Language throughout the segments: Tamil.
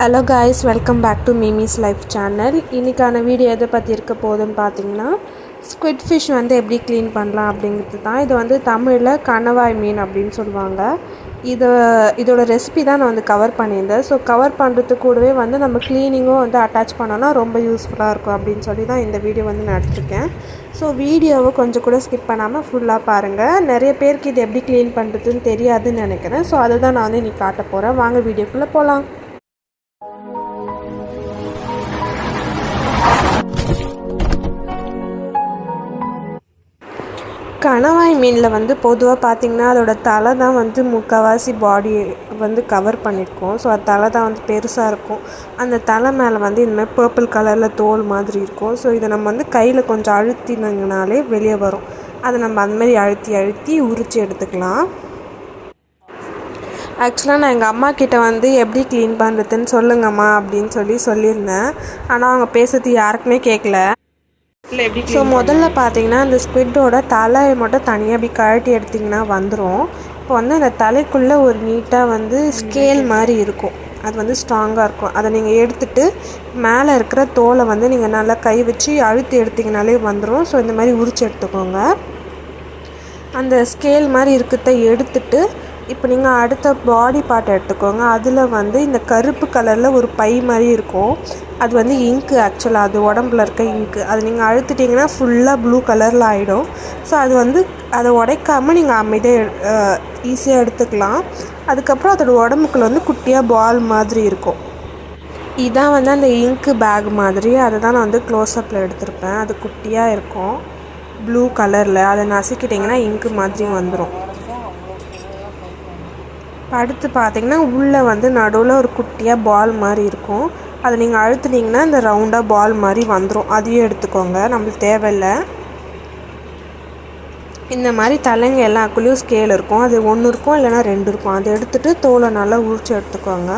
Hello guys, welcome back to Mimi's life channel. இன்றைக்கான வீடியோ எதை பற்றி இருக்க போகுதுன்னு பார்த்தீங்கன்னா, ஸ்குவிட் ஃபிஷ் வந்து எப்படி க்ளீன் பண்ணலாம் அப்படிங்கிறது தான். இது வந்து தமிழில் கணவாய் மீன் அப்படின்னு சொல்லுவாங்க. இதோட ரெசிபி தான் நான் வந்து கவர் பண்ணியிருந்தேன். ஸோ கவர் பண்ணுறதுக்கு கூடவே வந்து நம்ம க்ளீனிங்கும் வந்து அட்டாச் பண்ணோன்னா ரொம்ப யூஸ்ஃபுல்லாக இருக்கும் அப்படின்னு சொல்லி தான் இந்த வீடியோ வந்து நான் எடுத்திருக்கேன். ஸோ வீடியோவை கொஞ்சம் கூட ஸ்கிப் பண்ணாமல் ஃபுல்லாக பாருங்கள். நிறைய பேருக்கு இது எப்படி க்ளீன் பண்ணுறதுன்னு தெரியாதுன்னு நினைக்கிறேன். ஸோ அதை தான் நான் வந்து இன்றைக்கி காட்ட போகிறேன். வாங்க வீடியோக்குள்ளே போகலாம். கணவாய் மீனில் வந்து பொதுவாக பார்த்திங்கன்னா அதோட தலை தான் வந்து முக்கால்வாசி பாடி வந்து கவர் பண்ணியிருக்கோம். ஸோ அது தலை தான் வந்து பெருசாக இருக்கும். அந்த தலை மேலே வந்து இந்தமாதிரி பர்பிள் கலரில் தோல் மாதிரி இருக்கும். ஸோ இதை நம்ம வந்து கையில் கொஞ்சம் அழுத்தினங்கனாலே வெளியே வரும். அதை நம்ம அந்தமாதிரி அழுத்தி உரித்து எடுத்துக்கலாம். ஆக்சுவலாக நான் எங்கள் அம்மா கிட்டே வந்து எப்படி க்ளீன் பண்ணுறதுன்னு சொல்லுங்கம்மா அப்படின்னு சொல்லியிருந்தேன். ஆனால் அவங்க பேசுறது யாருக்குமே கேட்கல. ஸோ முதல்ல பார்த்தீங்கன்னா அந்த ஸ்குவிட்டோட தலையை மட்டும் தனியாக அப்படி கழட்டி எடுத்திங்கன்னா வந்துடும். இப்போ வந்து அந்த தலைக்குள்ளே ஒரு நீட்டாக வந்து ஸ்கேல் மாதிரி இருக்கும். அது வந்து ஸ்ட்ராங்காக இருக்கும். அதை நீங்கள் எடுத்துகிட்டு மேலே இருக்கிற தோலை வந்து நீங்கள் நல்லா கை வச்சு அழுத்தி எடுத்திங்கனாலே வந்துடும். ஸோ இந்த மாதிரி உரித்து எடுத்துக்கோங்க. அந்த ஸ்கேல் மாதிரி இருக்கிறத எடுத்துட்டு இப்போ நீங்கள் அடுத்த பாடி பார்ட்டை எடுத்துக்கோங்க. அதில் வந்து இந்த கருப்பு கலரில் ஒரு பை மாதிரி இருக்கும். அது வந்து இங்கு, ஆக்சுவலாக அது உடம்புல இருக்க இங்கு. அது நீங்கள் அழுத்திட்டிங்கன்னா ஃபுல்லாக ப்ளூ கலரில் ஆகிடும். ஸோ அது வந்து அதை உடைக்காமல் நீங்கள் அமைதியாக ஈஸியாக எடுத்துக்கலாம். அதுக்கப்புறம் அதோட உடம்புக்குள்ள வந்து குட்டியாக பால் மாதிரி இருக்கும். இதான் வந்து அந்த இங்கு பேக் மாதிரி. அதை தான் நான் வந்து க்ளோஸ்அப்பில் எடுத்திருப்பேன். அது குட்டியாக இருக்கும் ப்ளூ கலரில். அதை நசுக்கிட்டிங்கன்னா இங்கு மாதிரி வந்துடும். அடுத்து பார்த்திங்கன்னா உள்ளே வந்து நடுவில் ஒரு குட்டியாக பால் மாதிரி இருக்கும். அதை நீங்கள் அழுத்துனீங்கன்னா இந்த ரவுண்டாக பால் மாதிரி வந்துடும். அதையும் எடுத்துக்கோங்க, நம்மளுக்கு தேவையில்லை. இந்த மாதிரி தலைங்க எல்லாக்குள்ளேயும் ஸ்கேல் இருக்கும். அது 1 இருக்கும், இல்லைனா 2 இருக்கும். அதை எடுத்துகிட்டு தோலை நல்லா உரித்து எடுத்துக்கோங்க.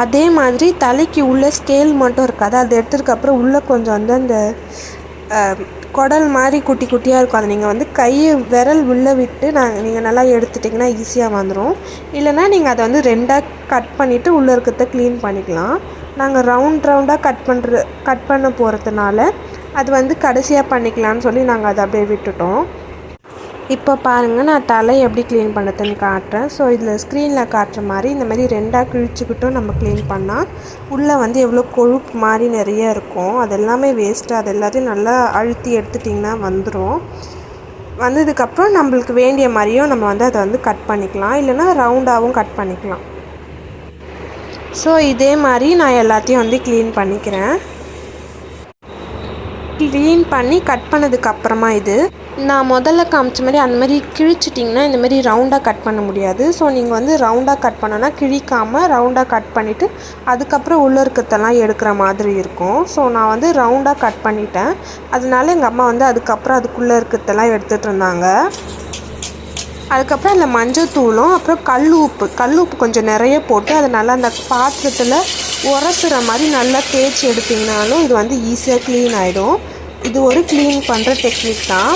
அதே மாதிரி தலைக்கு உள்ளே ஸ்கேல் மட்டும் இருக்காது. அதை எடுத்ததுக்கப்புறம் உள்ளே கொஞ்சம் வந்து அந்த குடல் மாதிரி குட்டி குட்டியாக இருக்கும். அதை நீங்கள் வந்து விரல் உள்ளே விட்டு நீங்கள் நல்லா எடுத்துட்டிங்கன்னா ஈஸியாக வந்துடும். இல்லைனா நீங்கள் அதை வந்து 2ஆக கட் பண்ணிவிட்டு உள்ளே இருக்கிறத க்ளீன் பண்ணிக்கலாம். நாங்கள் ரவுண்டாக கட் பண்ண போகிறதுனால அது வந்து கடைசியாக பண்ணிக்கலான்னு சொல்லி நாங்கள் அதை அப்படியே விட்டுட்டோம். இப்போ பாருங்கள், நான் தலை எப்படி க்ளீன் பண்ணுறதுன்னு காட்டுறேன். ஸோ இதில் ஸ்க்ரீனில் காட்டுற மாதிரி இந்த மாதிரி 2ஆக கிழிச்சிக்கிட்டும் நம்ம க்ளீன் பண்ணால் உள்ளே வந்து எவ்வளோ கொழுப்பு மாதிரி நிறைய இருக்கும். அது எல்லாமே வேஸ்ட்டு. அது எல்லாத்தையும் நல்லா அழுத்தி எடுத்துட்டிங்கன்னா வந்துடும். வந்ததுக்கப்புறம் நம்மளுக்கு வேண்டிய மாதிரியும் நம்ம வந்து அதை வந்து கட் பண்ணிக்கலாம். இல்லைனா ரவுண்டாகவும் கட் பண்ணிக்கலாம். ஸோ இதே மாதிரி நான் எல்லாத்தையும் வந்து க்ளீன் பண்ணிக்கிறேன். க்ளீன் பண்ணி கட் பண்ணதுக்கப்புறமா இது நான் முதல்ல காமிச்ச மாதிரி அந்த மாதிரி கிழிச்சிட்டிங்கன்னா இந்த மாதிரி ரவுண்டாக கட் பண்ண முடியாது. ஸோ நீங்கள் வந்து ரவுண்டாக கட் பண்ணோன்னா கிழிக்காமல் ரவுண்டாக கட் பண்ணிவிட்டு அதுக்கப்புறம் உள்ளே இருக்கிறதெல்லாம் எடுக்கிற மாதிரி இருக்கும். ஸோ நான் வந்து ரவுண்டாக கட் பண்ணிட்டேன். அதனால எங்கள் அம்மா வந்து அதுக்கப்புறம் அதுக்குள்ளே இருக்கிறதெல்லாம் எடுத்துகிட்டு இருந்தாங்க. அதுக்கப்புறம் அந்த மஞ்சத்தூளும் அப்புறம் கல் உப்பு கொஞ்சம் நிறைய போட்டு அதை நல்லா அந்த பாத்திரத்தில் உரசுற மாதிரி நல்லா தேய்ச்சி எடுத்திங்கனாலும் இது வந்து ஈஸியாக க்ளீன் ஆகிடும். இது ஒரு க்ளீன் பண்ணுற டெக்னிக் தான்.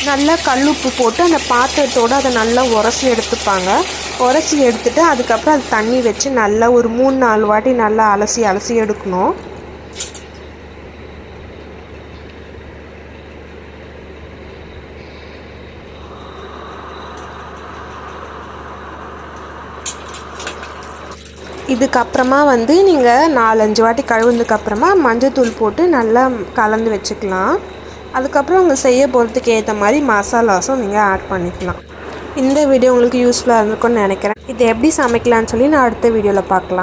நல்லா கல்லுப்பு போட்டு அந்த பாத்திரத்தோடு அதை நல்லா உரசி எடுத்துப்பாங்க. உரசி எடுத்துகிட்டு அதுக்கப்புறம் அது தண்ணி வச்சு நல்லா ஒரு 3-4 வாட்டி நல்லா அலசி எடுக்கணும். இதுக்கப்புறமா வந்து நீங்கள் 4-5 வாட்டி கழுவுனதுக்கப்புறமா மஞ்சத்தூள் போட்டு நல்லா கலந்து வச்சுக்கலாம். அதுக்கப்புறம் உங்கள் செய்ய போகிறதுக்கு ஏற்ற மாதிரி மசாலாஸும் நீங்கள் ஆட் பண்ணிக்கலாம். இந்த வீடியோ உங்களுக்கு யூஸ்ஃபுல்லாக இருந்திருக்கும்னு நினைக்கிறேன். இது எப்படி சமைக்கலான்னு சொல்லி நான் அடுத்த வீடியோவில் பார்க்கலாம்.